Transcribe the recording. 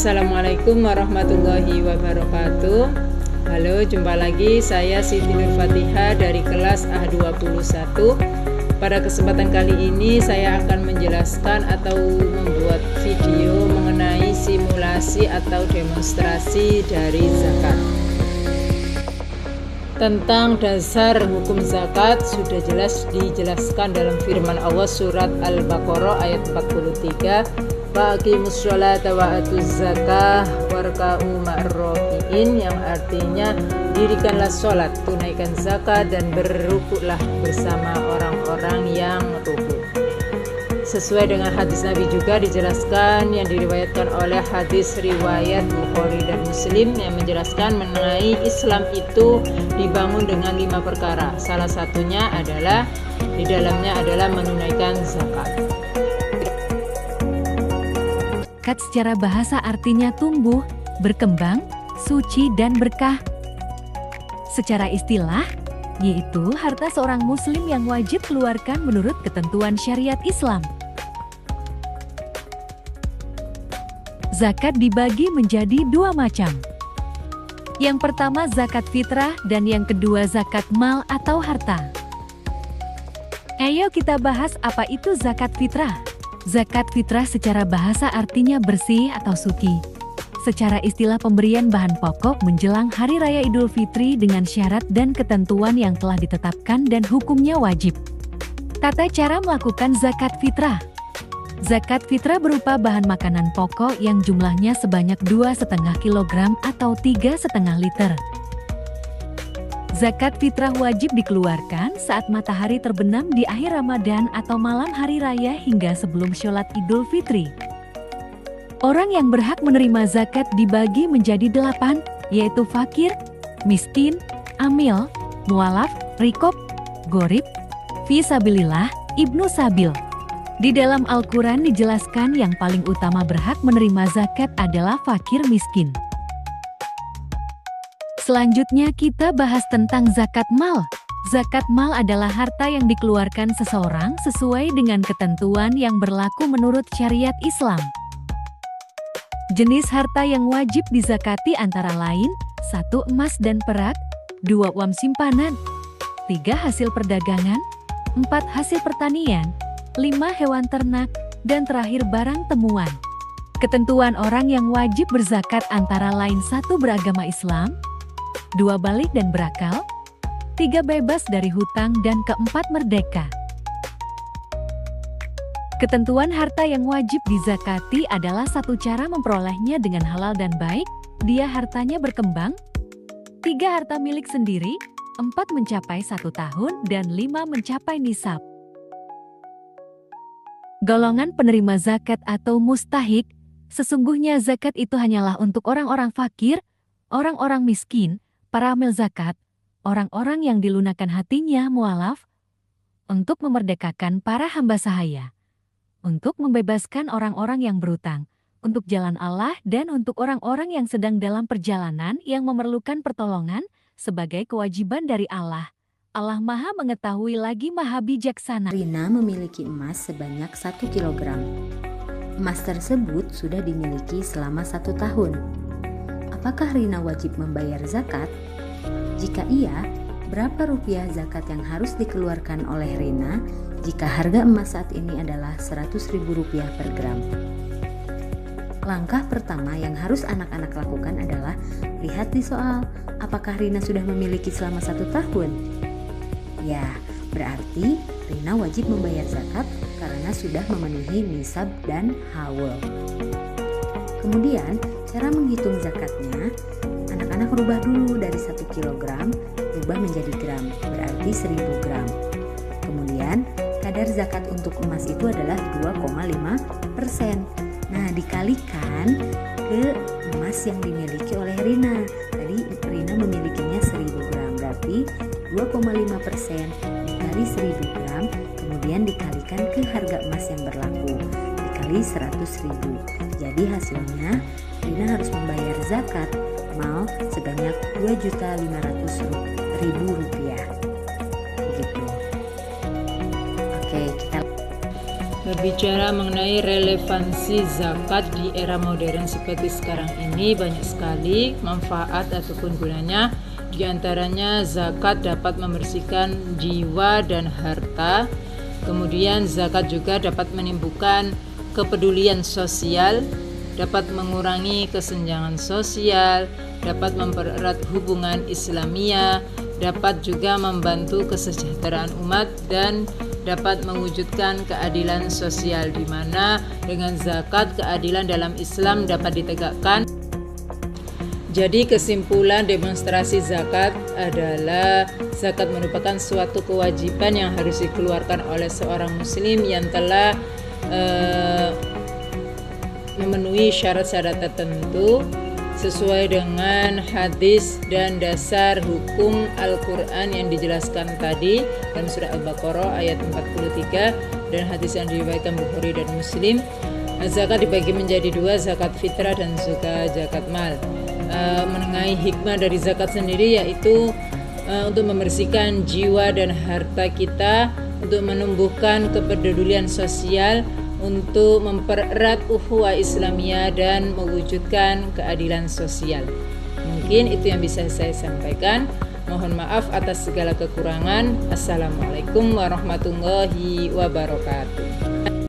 Assalamualaikum warahmatullahi wabarakatuh. Halo, jumpa lagi saya Siti Nur Fatihah dari kelas A21. Pada kesempatan kali ini saya akan menjelaskan atau membuat video mengenai simulasi atau demonstrasi dari zakat. Tentang dasar hukum zakat sudah jelas dijelaskan dalam firman Allah surat Al-Baqarah ayat 43. Faqimus sholata wa atuz zakah warka'u ma'arraki'in, yang artinya dirikanlah sholat, tunaikan zakat, dan berrukuklah bersama orang-orang yang rukuk. Sesuai dengan hadis Nabi juga dijelaskan yang diriwayatkan oleh hadis riwayat Bukhari dan Muslim yang menjelaskan mengenai Islam itu dibangun dengan 5 perkara. Salah satunya adalah di dalamnya adalah menunaikan zakat. Zakat secara bahasa artinya tumbuh, berkembang, suci, dan berkah. Secara istilah, yaitu harta seorang muslim yang wajib keluarkan menurut ketentuan syariat Islam. Zakat dibagi menjadi 2 macam. Yang pertama zakat fitrah dan yang kedua zakat mal atau harta. Ayo kita bahas apa itu zakat fitrah. Zakat fitrah secara bahasa artinya bersih atau suci. Secara istilah pemberian bahan pokok menjelang Hari Raya Idul Fitri dengan syarat dan ketentuan yang telah ditetapkan dan hukumnya wajib. Tata cara melakukan zakat fitrah. Zakat fitrah berupa bahan makanan pokok yang jumlahnya sebanyak 2,5 kg atau 3,5 liter. Zakat fitrah wajib dikeluarkan saat matahari terbenam di akhir Ramadan atau malam hari raya hingga sebelum sholat Idul Fitri. Orang yang berhak menerima zakat dibagi menjadi 8, yaitu fakir, miskin, amil, mualaf, rikob, gorib, fisabilillah, ibnu sabil. Di dalam Al-Quran dijelaskan yang paling utama berhak menerima zakat adalah fakir miskin. Selanjutnya kita bahas tentang zakat mal. Zakat mal adalah harta yang dikeluarkan seseorang sesuai dengan ketentuan yang berlaku menurut syariat Islam. Jenis harta yang wajib dizakati antara lain 1 emas dan perak, 2 uang simpanan, 3 hasil perdagangan, 4 hasil pertanian, 5 hewan ternak, dan terakhir barang temuan. Ketentuan orang yang wajib berzakat antara lain 1 beragama Islam, 2 balik dan berakal, 3 bebas dari hutang, dan keempat merdeka. Ketentuan harta yang wajib dizakati adalah 1 cara memperolehnya dengan halal dan baik, 2 hartanya berkembang, 3 harta milik sendiri, 4 mencapai 1 tahun, dan 5 mencapai nisab. Golongan penerima zakat atau mustahik, sesungguhnya zakat itu hanyalah untuk orang-orang fakir, orang-orang miskin, para amil zakat, orang-orang yang dilunakkan hatinya mualaf, untuk memerdekakan para hamba sahaya, untuk membebaskan orang-orang yang berutang, untuk jalan Allah dan untuk orang-orang yang sedang dalam perjalanan yang memerlukan pertolongan sebagai kewajiban dari Allah. Allah Maha Mengetahui lagi Maha Bijaksana. Rina memiliki emas sebanyak 1 kg. Emas tersebut sudah dimiliki selama 1 tahun. Apakah Rina wajib membayar zakat? Jika iya, berapa rupiah zakat yang harus dikeluarkan oleh Rina jika harga emas saat ini adalah Rp100.000 per gram? Langkah pertama yang harus anak-anak lakukan adalah lihat di soal, apakah Rina sudah memiliki selama 1 tahun? Ya, berarti Rina wajib membayar zakat karena sudah memenuhi nisab dan haul. Kemudian, cara menghitung zakatnya, anak-anak rubah dulu dari 1 kg, rubah menjadi gram, berarti 1000 gram. Kemudian, kadar zakat untuk emas itu adalah 2,5%. Nah, dikalikan ke emas yang dimiliki oleh Rina. Tadi Rina memilikinya 1000 gram, berarti 2,5% dikali 1000 gram, kemudian dikalikan ke harga emas yang berlaku, dikali 100.000. Jadi hasilnya Rina harus membayar zakat mal sebanyak Rp2.500.000. Begitu. Oke, kita Berbicara mengenai relevansi zakat di era modern seperti sekarang ini, banyak sekali manfaat ataupun gunanya. Di antaranya zakat dapat membersihkan jiwa dan harta. Kemudian zakat juga dapat menimbulkan kepedulian sosial, dapat mengurangi kesenjangan sosial, dapat mempererat hubungan Islamiyah, dapat juga membantu kesejahteraan umat, dan dapat mewujudkan keadilan sosial, di mana dengan zakat keadilan dalam Islam dapat ditegakkan. Jadi kesimpulan demonstrasi zakat adalah zakat merupakan suatu kewajiban yang harus dikeluarkan oleh seorang muslim yang telah memenuhi syarat-syarat tertentu sesuai dengan hadis dan dasar hukum Al-Quran yang dijelaskan tadi dalam surah Al-Baqarah ayat 43 dan hadis yang diriwayatkan Bukhari dan Muslim. Zakat dibagi menjadi dua, zakat fitrah dan juga zakat mal. Mengenai hikmah dari zakat sendiri yaitu untuk membersihkan jiwa dan harta kita, untuk menumbuhkan kepedulian sosial, untuk mempererat ukhuwah Islamiyah dan mewujudkan keadilan sosial. Mungkin itu yang bisa saya sampaikan. Mohon maaf atas segala kekurangan. Assalamualaikum warahmatullahi wabarakatuh.